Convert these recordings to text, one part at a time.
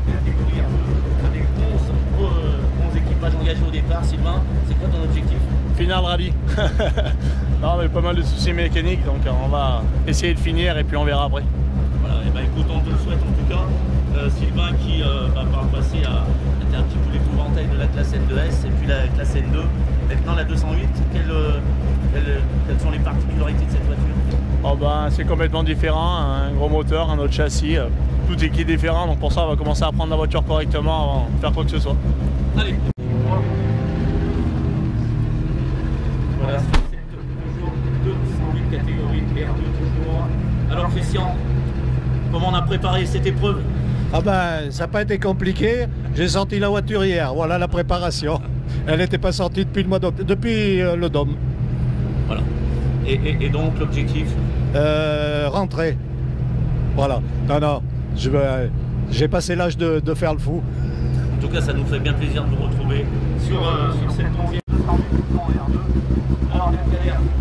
catégorie avec 11 équipages engagés au départ. Sylvain, c'est quoi ton objectif? Finir le rallye. Non, on a eu pas mal de soucis mécaniques, donc on va essayer de finir et puis on verra après. Voilà, et écoute, on te le souhaite en tout cas. Sylvain qui par le passé a été un petit peu l'épouvantail de la classe N2S et puis la classe N2. Maintenant la 208, quelles sont les particularités de cette voiture? Oh ben, c'est complètement différent, un gros moteur, un autre châssis, tout est qui est différent, donc pour ça on va commencer à prendre la voiture correctement avant de faire quoi que ce soit. Allez. Voilà, c'est toujours 208 catégories R2 toujours. Alors Christian, comment on a préparé cette épreuve? Ah ben, ça n'a pas été compliqué. J'ai sorti la voiture hier. Voilà la préparation. Elle n'était pas sortie depuis le mois depuis le Dôme. Voilà. Et donc l'objectif? Rentrer. Voilà. Non, j'ai passé l'âge de faire le fou. En tout cas, ça nous fait bien plaisir de vous retrouver sur cette 11e R2. Alors,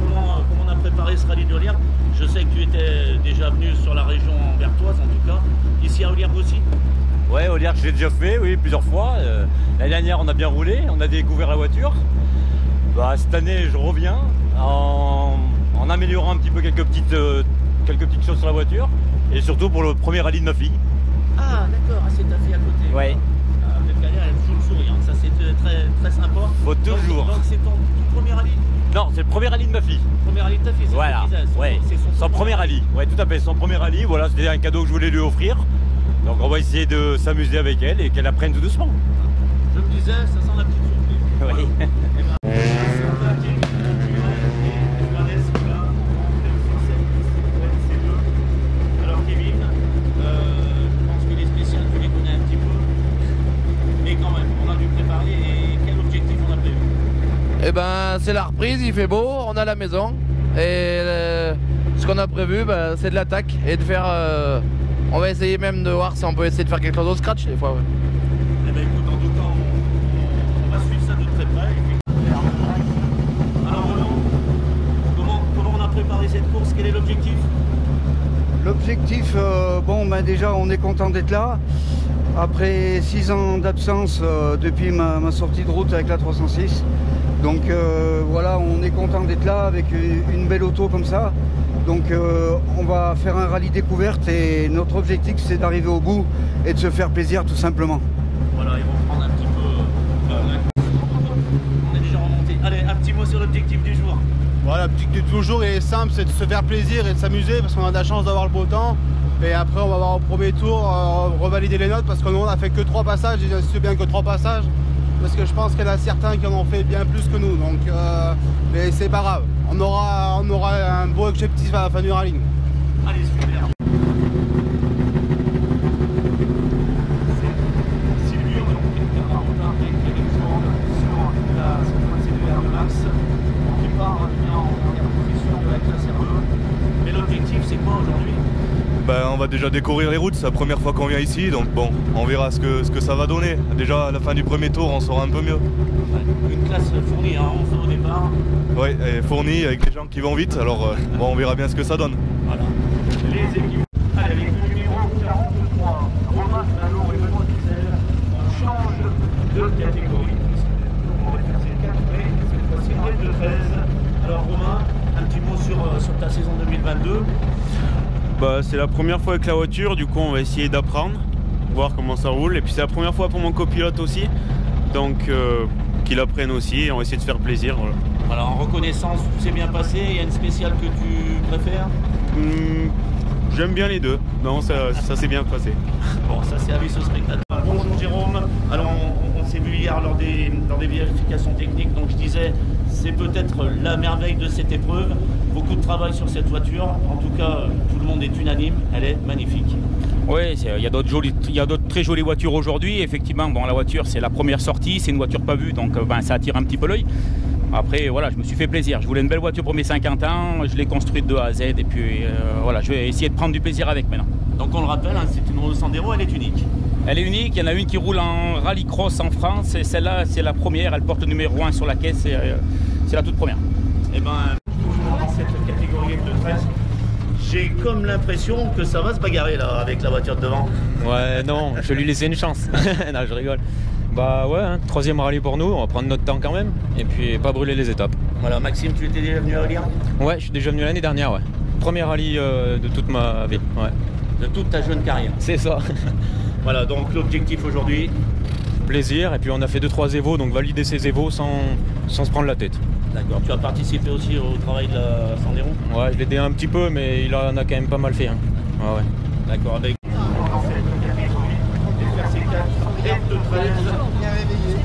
comment on a préparé ce rallye de Ollières? Je sais que tu étais déjà venu sur la région bertoise, en tout cas. Ici à Ollières aussi? Ouais, Ollières, je l'ai déjà fait, oui, plusieurs fois. L'année dernière, on a bien roulé, on a découvert la voiture. Bah, cette année, je reviens en améliorant un petit peu quelques petites choses sur la voiture. Et surtout pour le premier rallye de ma fille. Ah, d'accord, c'est ta fille à côté. Ouais. Elle a toujours le sourire, ça c'est très, très sympa. Faut toujours. Donc c'est ton tout premier rallye? Non, c'est le premier rallye de ma fille. Premier rallye de ta fille, c'est voilà. Son premier rallye. Ouais, tout à fait, son premier rallye. Voilà, c'était un cadeau que je voulais lui offrir. Donc on va essayer de s'amuser avec elle et qu'elle apprenne tout doucement. Je me disais, ça sent la petite surprise. Oui. Alors Kevin, je pense que les spéciales, tu les connais un petit peu. Mais quand même, on a dû préparer et quel objectif on a prévu? Eh ben c'est la reprise, il fait beau, on a la maison. Et ce qu'on a prévu, c'est de l'attaque et de faire... on va essayer même de voir si on peut essayer de faire quelque chose au scratch des fois. Ouais. Eh ben écoute, en tout cas, on va suivre ça de très près. Alors comment on a préparé cette course? Quel est l'objectif? L'objectif, déjà on est content d'être là. Après 6 ans d'absence depuis ma sortie de route avec la 306. Donc voilà, on est content d'être là avec une belle auto comme ça. Donc on va faire un rallye découverte et notre objectif c'est d'arriver au bout et de se faire plaisir tout simplement. Voilà, ils vont prendre un petit peu... on est déjà remonté. Allez, un petit mot sur l'objectif du jour. Voilà, l'objectif du jour est simple, c'est de se faire plaisir et de s'amuser parce qu'on a de la chance d'avoir le beau temps. Et après on va voir au premier tour, revalider les notes parce que nous on a fait que 3 passages, et j'insiste bien que 3 passages. Parce que je pense qu'il y en a certains qui en ont fait bien plus que nous, donc mais c'est pas grave. On aura un beau objectif à la fin du rallye. Allez, super. C'est Sylvie, on est avec Ericsson sur la 52 R Max qui part bien en première position de la classe R2. Et l'objectif c'est quoi aujourd'hui? On va déjà découvrir les routes, c'est la première fois qu'on vient ici, donc bon, on verra ce que ça va donner. Déjà à la fin du premier tour, on saura un peu mieux. Une classe fournie, hein, 11 au départ. Oui, fournie avec des gens qui vont vite, alors on verra bien ce que ça donne. Voilà. Les équipes. Allez, avec le numéro 43, Romain Fallot et Benoît Diesel, on change de catégorie. On va faire ces 4 mais cette fois-ci on est de 13. Alors Romain, un petit mot sur ta saison 2022. C'est la première fois avec la voiture, du coup on va essayer d'apprendre, voir comment ça roule. Et puis c'est la première fois pour mon copilote aussi, donc qu'il apprenne aussi et on va essayer de faire plaisir. Voilà, en reconnaissance, tout s'est bien passé, il y a une spéciale que tu préfères? J'aime bien les deux, non ça s'est bien passé. Bon, ça c'est avis au spectateur. Bonjour Jérôme, alors on s'est vu hier lors des vérifications techniques, donc je disais c'est peut-être la merveille de cette épreuve. Beaucoup de travail sur cette voiture, en tout cas tout le monde est unanime, elle est magnifique. Oui, il y a d'autres très jolies voitures aujourd'hui. Effectivement, la voiture c'est la première sortie, c'est une voiture pas vue, donc ça attire un petit peu l'œil. Après voilà, je me suis fait plaisir, je voulais une belle voiture pour mes 50 ans, je l'ai construite de A à Z et puis voilà, je vais essayer de prendre du plaisir avec maintenant. Donc on le rappelle, hein, c'est une Renault Sandero, elle est unique. Elle est unique, il y en a une qui roule en rallycross en France et celle-là c'est la première, elle porte le numéro 1 sur la caisse et c'est la toute première. Et toujours dans cette catégorie F2 13, J'ai comme l'impression que ça va se bagarrer là avec la voiture de devant. Ouais, non, je vais lui laisser une chance. Non, je rigole. Bah ouais, hein, 3e rallye pour nous, on va prendre notre temps quand même, et puis pas brûler les étapes. Voilà, Maxime, tu étais déjà venu à Olière? Ouais, je suis déjà venu l'année dernière, ouais. Premier rallye de toute ma vie, ouais. De toute ta jeune carrière. C'est ça. Voilà, donc l'objectif aujourd'hui? Plaisir, et puis on a fait 2-3 évos, donc valider ces évos sans se prendre la tête. D'accord, tu as participé aussi au travail de la Sandero? Ouais, je l'ai aidé un petit peu, mais il en a quand même pas mal fait. Hein. Ouais, ouais. D'accord, avec... Bien réveillé,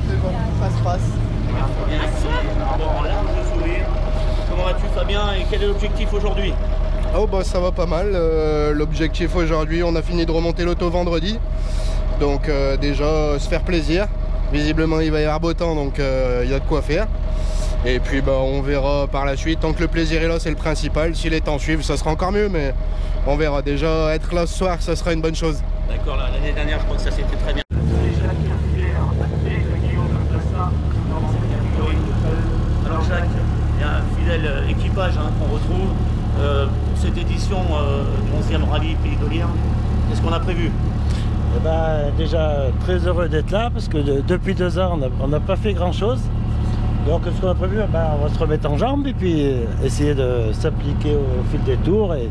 c'est bon, ça se passe. En large sourire. Comment vas-tu Fabien et quel est l'objectif aujourd'hui? Oh bah ça va pas mal, l'objectif aujourd'hui, on a fini de remonter l'auto vendredi, donc déjà se faire plaisir, visiblement il va y avoir beau temps donc il y a de quoi faire, et puis bah on verra par la suite, tant que le plaisir est là c'est le principal, si les temps suivent ça sera encore mieux, mais on verra, déjà être là ce soir ça sera une bonne chose. D'accord, l'année dernière je crois que ça s'était très bien. Alors Jacques, il y a un fidèle équipage qu'on retrouve. Cette édition du 11e rallye Pays d'Olière, qu'est-ce qu'on a prévu? Eh ben, déjà très heureux d'être là parce que depuis 2 ans on n'a pas fait grand chose. Donc ce qu'on a prévu, ben, on va se remettre en jambes et puis essayer de s'appliquer au fil des tours et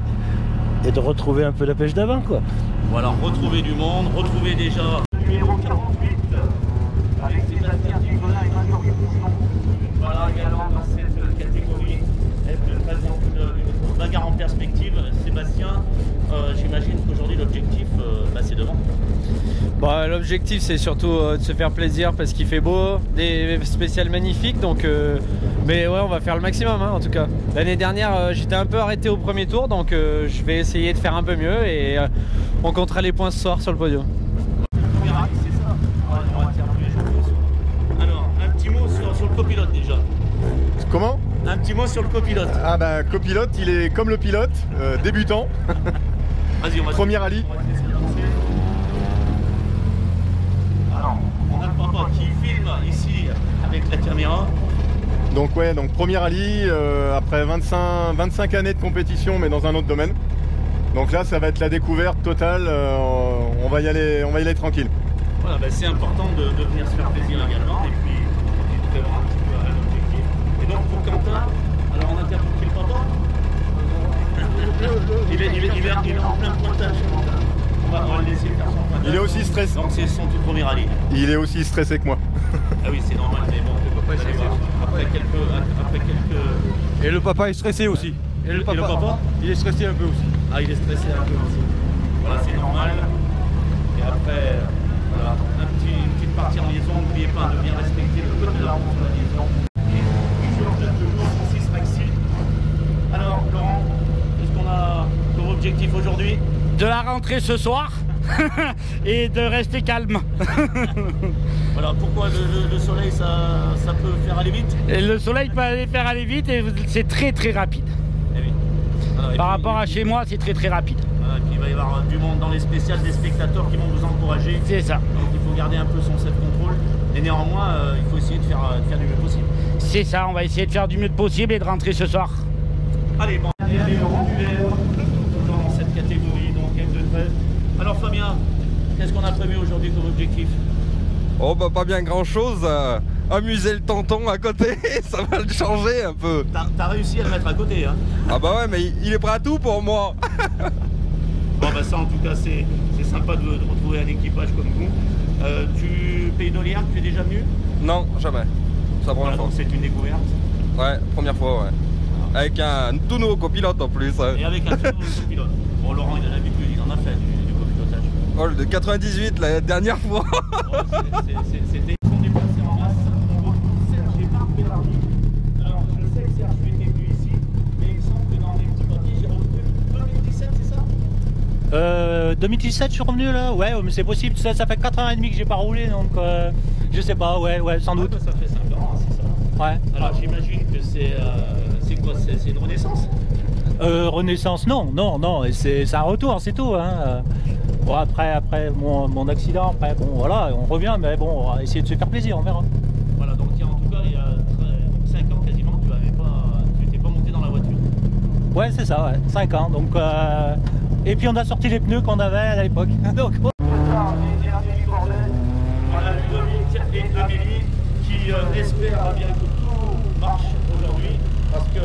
de retrouver un peu la pêche d'avant, quoi. Voilà, retrouver du monde, retrouver déjà numéro 48 avec Sébastien Tigonin et Major Bouchon. Voilà également dans cette catégorie. Bagarre en perspective, Sébastien, j'imagine qu'aujourd'hui l'objectif c'est devant. Bah, l'objectif c'est surtout de se faire plaisir parce qu'il fait beau, des spéciales magnifiques, donc mais ouais on va faire le maximum hein, en tout cas. L'année dernière j'étais un peu arrêté au premier tour, donc je vais essayer de faire un peu mieux et on comptera les points ce soir sur le podium. Alors un petit mot sur le copilote déjà. Comment? Un petit mot sur le copilote. Ah bah copilote, il est comme le pilote, débutant. Vas-y, on va Premier rallye. Alors, on a le papa qui filme ici avec la caméra. Donc ouais, donc premier rallye, après 25 années de compétition mais dans un autre domaine. Donc là ça va être la découverte totale, on va y aller tranquille. Voilà, bah, c'est important de venir se faire plaisir également et puis de prévoir un petit peu l'objectif. Et donc pour Quentin, alors on interviewe qui le papa? il est en plein pointage. On va le laisser faire son pointage. Il est aussi stressé. Donc c'est son tout premier rallye. Il est aussi stressé que moi. Ah oui c'est normal, mais bon, après quelques... Et le papa est stressé aussi. Et le papa il est stressé un peu aussi. Ah il est stressé un peu aussi. Voilà c'est normal. Et après, voilà, une petite partie en liaison, n'oubliez pas de bien respecter le code de la route sur la liaison. Alors Laurent, qu'est-ce qu'on a comme objectif aujourd'hui? De la rentrée ce soir et de rester calme. Voilà, pourquoi le soleil ça peut faire aller vite? Et le soleil peut faire aller vite et c'est très très rapide. Eh oui. Alors, par rapport à chez moi, c'est très très rapide. Voilà, et puis il va y avoir du monde dans les spéciales, des spectateurs qui vont vous encourager. C'est ça. Donc il faut garder un peu son self-control. Et néanmoins, il faut essayer de faire du mieux possible. C'est ça, on va essayer de faire du mieux possible et de rentrer ce soir. Allez, bon, allez, au rang du vert, toujours dans cette catégorie, donc F2-13. Alors Fabien, qu'est-ce qu'on a prévu aujourd'hui comme objectif? Oh bah pas bien grand chose, amuser le tonton à côté, ça va le changer un peu. T'as réussi à le mettre à côté hein? Ah bah ouais mais il est prêt à tout pour moi. Bon bah ça en tout cas c'est sympa de retrouver un équipage comme vous. Pays d'Olière, tu es déjà venu? Non, jamais, c'est la première fois. C'est une découverte? Ouais, première fois ouais. Avec un tout nouveau copilote en plus. Et avec un tout nouveau copilote. Bon Laurent il a l'habitude, il en a fait du copilotage. Oh le de 98 la dernière fois. C'était son déplacé en masse. On retrouve Serge et Marc Bellardi. Alors je sais que Serge était venu ici, mais il me semble que dans les petits papiers j'ai retrouvé 2017, c'est ça? 2017 je suis revenu là, ouais mais c'est possible, ça fait 4 ans et demi que j'ai pas roulé donc je sais pas, ouais sans doute. Ça fait 5 ans, c'est ça? Ouais. Alors j'imagine que c'est quoi, c'est une renaissance? Renaissance non, c'est un retour, c'est tout hein. Bon après mon accident, après bon voilà, on revient mais bon on va essayer de se faire plaisir, on verra. Voilà donc tiens, en tout cas il y a 5 ans quasiment tu n'étais pas monté dans la voiture. Ouais, c'est ça, ouais. 5 ans. Donc, et puis on a sorti les pneus qu'on avait à l'époque. Donc... Voilà Ludovic et Amélie qui espèrent bien que tout marche aujourd'hui parce que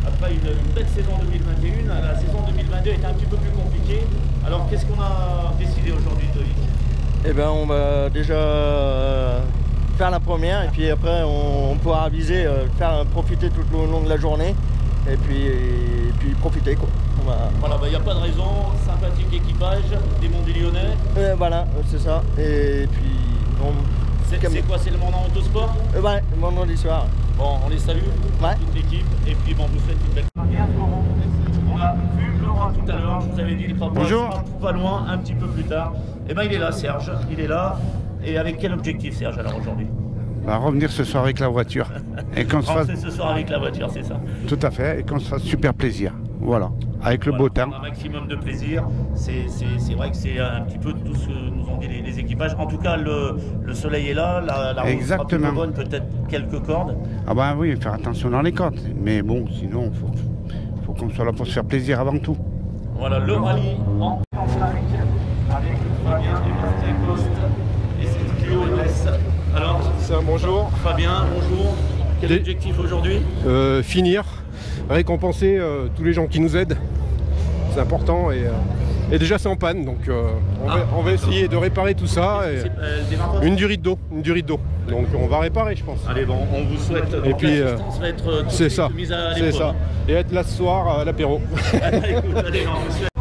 après une belle saison 2021, la saison 2022 était un petit peu plus compliquée. Alors qu'est-ce qu'on a décidé aujourd'hui, Ludovic? Eh bien on va déjà faire la première et puis après on pourra aviser, faire profiter tout le long de la journée et puis profiter quoi. Voilà, il n'y a pas de raison, sympathique équipage, des Monts-des-Lyonnais. Voilà, c'est ça. Et puis c'est quoi, c'est le Mont Autosport? Ouais, vendredi soir. Bon, on les salue, toute l'équipe, et puis bon, vous souhaite une belle... On a vu Laurent tout à l'heure, je vous avais dit, le papa sera pas loin, un petit peu plus tard. Et ben il est là, Serge, il est là. Et avec quel objectif, Serge, alors aujourd'hui? Revenir ce soir avec la voiture. Et qu'on se fasse... ce soir avec la voiture, c'est ça? Tout à fait, et qu'on se fasse super plaisir. Voilà, avec le beau temps. Un maximum de plaisir. C'est vrai que c'est un petit peu tout ce que nous ont dit les équipages. En tout cas, le soleil est là, la route sera plutôt bonne, peut-être quelques cordes. Ah bah oui, faire attention dans les cordes. Mais bon, sinon, faut qu'on soit là pour se faire plaisir avant tout. Voilà, le rallye en avec Fabien et Martin Coste et c'est Cléo LS. Alors, bonjour. Fabien, bonjour. Quel objectif aujourd'hui? Finir, récompenser tous les gens qui nous aident. C'est important et déjà c'est en panne, donc on va essayer de réparer tout ça. Et une durite d'eau, Donc on va réparer, je pense. Allez, bon, on vous souhaite. Et puis va être c'est ça, c'est ça. Et être là ce soir à l'apéro. Allez, on vous souhaite.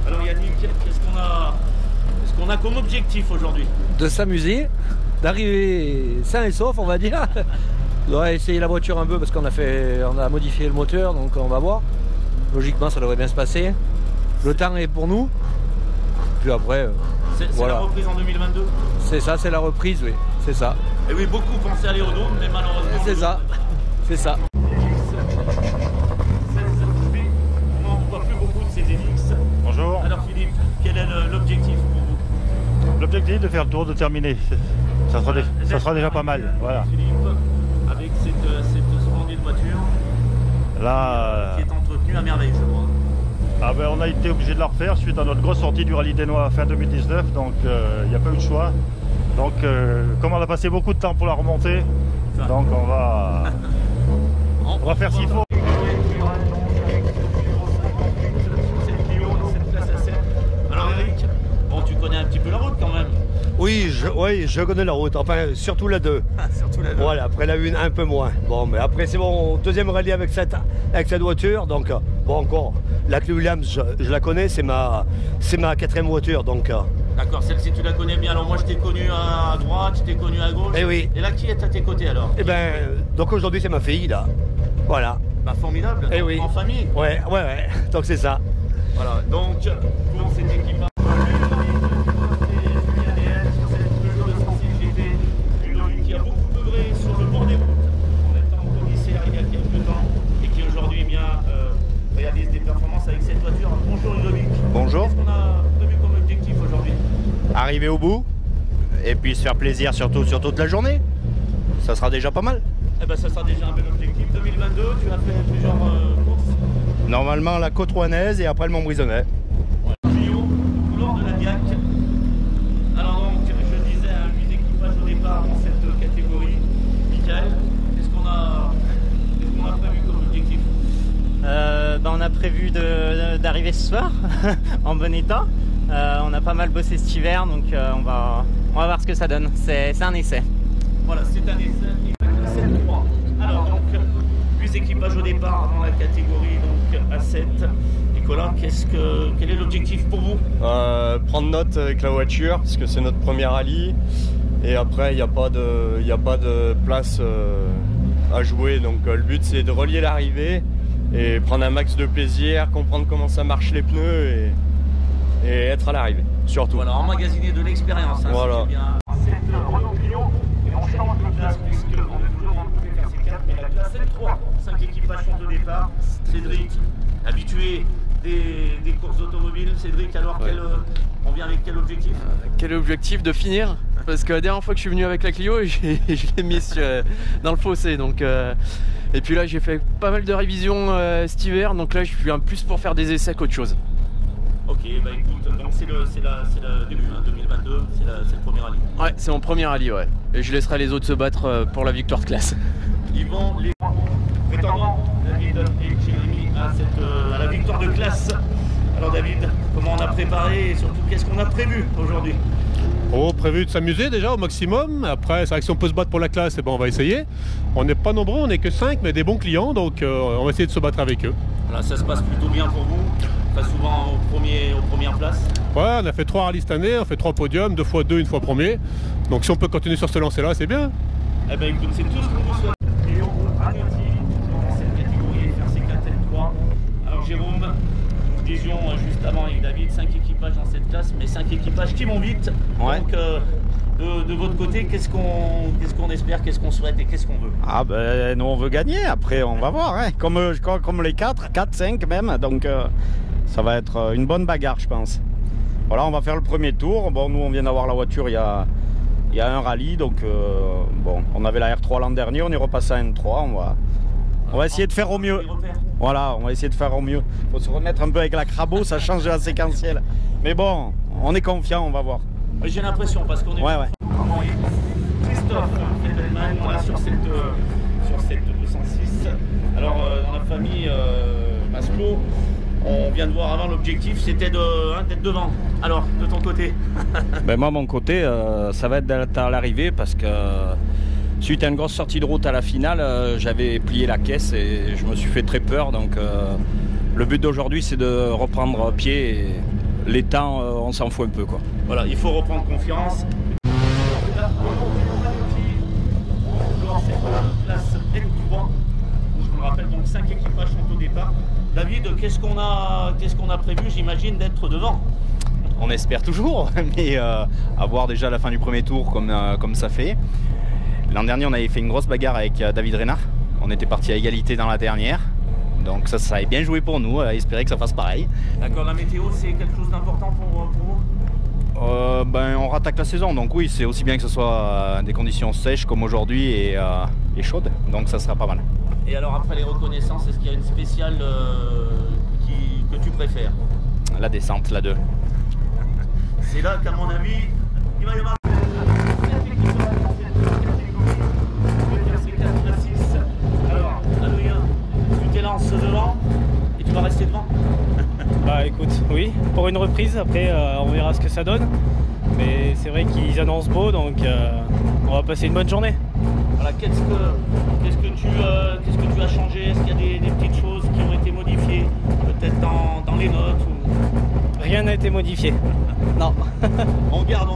Alors Yannick, qu'est-ce qu'on a comme objectif aujourd'hui? De s'amuser, d'arriver sain et sauf, on va dire. On va essayer la voiture un peu parce qu'on a modifié le moteur, donc on va voir. Logiquement, ça devrait bien se passer. Le temps est pour nous. Puis après, c'est voilà. La reprise en 2022? C'est ça, c'est la reprise, oui. C'est ça. Et oui, beaucoup pensaient aller au Dôme, mais malheureusement... C'est ça. C'est ça. On n'en voit plus beaucoup de ces NX. Bonjour. Alors Philippe, quel est l'objectif pour vous? L'objectif de faire le tour, de terminer. Ça sera déjà pas mal. Voilà. Philippe, avec cette splendide voiture là, qui est entretenue à merveille, je crois. Ah ben, on a été obligé de la refaire suite à notre grosse sortie du Rallye Dénois fin 2019, donc il n'y a pas eu de choix. Donc comme on a passé beaucoup de temps pour la remonter, donc on va faire ce qu'il faut. Alors Eric, bon, tu connais un petit peu la route quand même? Oui, je connais la route, enfin surtout la 2. Surtout la 2. Voilà, après la 1 un peu moins. Bon, mais après c'est mon deuxième rallye avec cette voiture, donc bon encore, la Williams je la connais, c'est ma 4e voiture, donc... D'accord, celle-ci tu la connais bien. Alors moi je t'ai connu à droite, je t'ai connu à gauche. Eh oui. Et là qui est à tes côtés alors? Eh ben, donc aujourd'hui c'est ma fille là. Voilà. Bah formidable, eh oui. En famille. Ouais, donc c'est ça. Voilà, donc pour cette équipe qui a beaucoup œuvré sur le bord des routes en étant commissaire il y a quelques temps et qui aujourd'hui réalise des performances avec cette voiture. Bonjour Ludovic. Bonjour. Qu'est-ce qu'on a prévu comme objectif aujourd'hui? Arriver au bout et puis se faire plaisir surtout sur toute la journée. Ça sera déjà pas mal. Eh ben ça sera déjà un bel objectif. 2022, tu as fait plusieurs courses. Normalement la côte rouennaise et après le Montbrisonnais. Clio, couleur de la Diac. Alors donc, je disais à 8 équipages au départ dans cette catégorie. Michael, qu'est-ce qu'on a prévu comme objectif? On a prévu d'arriver ce soir en bon état. On a pas mal bossé cet hiver, donc on va voir ce que ça donne. C'est un essai. Voilà, c'est un essai. 7-3. Alors donc, 8 équipages au départ dans la catégorie donc A7. Nicolas, quel est l'objectif pour vous? Prendre note avec la voiture, parce que c'est notre premier rallye. Et après, il n'y a pas de place à jouer. Donc le but, c'est de relier l'arrivée et prendre un max de plaisir, comprendre comment ça marche les pneus et être à l'arrivée, surtout. Voilà, emmagasiner de l'expérience. Hein, voilà. C'est Renault Clio et on change de place puisqu'on est toujours en PKC4, mais la classe 7-3. 5 équipages sont au départ. Cédric, habitué des courses automobiles. Cédric, alors on vient avec quel objectif? Quel objectif? De finir. Parce que la dernière fois que je suis venu avec la Clio, je l'ai mise dans le fossé. Donc, et puis là, j'ai fait pas mal de révisions cet hiver. Donc là, je viens plus pour faire des essais qu'autre chose. Ok, bah écoute, donc c'est le début, hein, 2022, c'est le premier rallye. Ouais, c'est mon premier rallye, ouais. Et je laisserai les autres se battre pour la victoire de classe. Ils vont les prétendants, David et Jérémy, à la victoire de classe. Alors David, comment on a préparé et surtout qu'est-ce qu'on a prévu aujourd'hui? Prévu de s'amuser déjà au maximum. Après, c'est vrai que si on peut se battre pour la classe, eh ben, on va essayer. On n'est pas nombreux, on n'est que 5, mais des bons clients, donc on va essayer de se battre avec eux. Voilà, ça se passe plutôt bien pour vous, très souvent aux premières places. Ouais, on a fait 3 rallyes cette année, on fait 3 podiums, 2 fois 2, 1 fois premier. Donc si on peut continuer sur ce lancer-là, c'est bien. Eh ben écoute, c'est tout ce qu'on vous souhaite. Et on vous remercie dans cette catégorie FRC4L3. Alors Jérôme, nous disions juste avant avec David, 5 équipages dans cette classe, mais 5 équipages qui vont vite. Ouais. Donc de votre côté, qu'est-ce qu'on espère, qu'est-ce qu'on souhaite et qu'est-ce qu'on veut? Ah ben nous on veut gagner, après on va voir, hein. Comme les 4, 5 même, donc ça va être une bonne bagarre je pense. Voilà, on va faire le premier tour. Bon, nous on vient d'avoir la voiture il y a un rallye, donc bon, on avait la R3 l'an dernier, on est repassé à N3, on va essayer de faire au mieux. Voilà, on va essayer de faire au mieux. Il faut se remettre un peu avec la Crabo, ça change de la séquentielle. Mais bon, on est confiant, on va voir. J'ai l'impression parce qu'on est... Ouais. Christophe Fedelman, voilà, sur cette 206. Alors dans la famille Maslow, on vient de voir avant, l'objectif c'était d'être devant. Alors de ton côté? Ben moi mon côté ça va être d'être à l'arrivée parce que suite à une grosse sortie de route à la finale, j'avais plié la caisse et je me suis fait très peur. Donc le but d'aujourd'hui c'est de reprendre pied et les temps on s'en fout un peu quoi. Voilà, il faut reprendre confiance. Place N3, je vous le rappelle, donc 5 équipages sont au départ. David, qu'est-ce qu'on a prévu, j'imagine, d'être devant? On espère toujours, mais à voir déjà la fin du premier tour comme ça fait. L'an dernier, on avait fait une grosse bagarre avec David Reynard. On était parti à égalité dans la dernière. Donc ça avait bien joué pour nous, à espérer que ça fasse pareil. D'accord, la météo, c'est quelque chose d'important pour vous? On rattaque la saison, donc oui, c'est aussi bien que ce soit des conditions sèches comme aujourd'hui et chaudes, donc ça sera pas mal. Et alors après les reconnaissances, est-ce qu'il y a une spéciale que tu préfères? La descente, la 2. C'est là qu'à mon avis, il va y avoir... Alors, Adrien, tu t'élances devant et tu vas rester devant? Bah écoute, oui, pour une reprise, après on verra ce que ça donne. Mais c'est vrai qu'ils annoncent beau, donc on va passer une bonne journée. Voilà, qu'est-ce que tu as changé? Est-ce qu'il y a des petites choses qui ont été modifiées? Peut-être dans les notes ou... Rien n'a été modifié. Non. On garde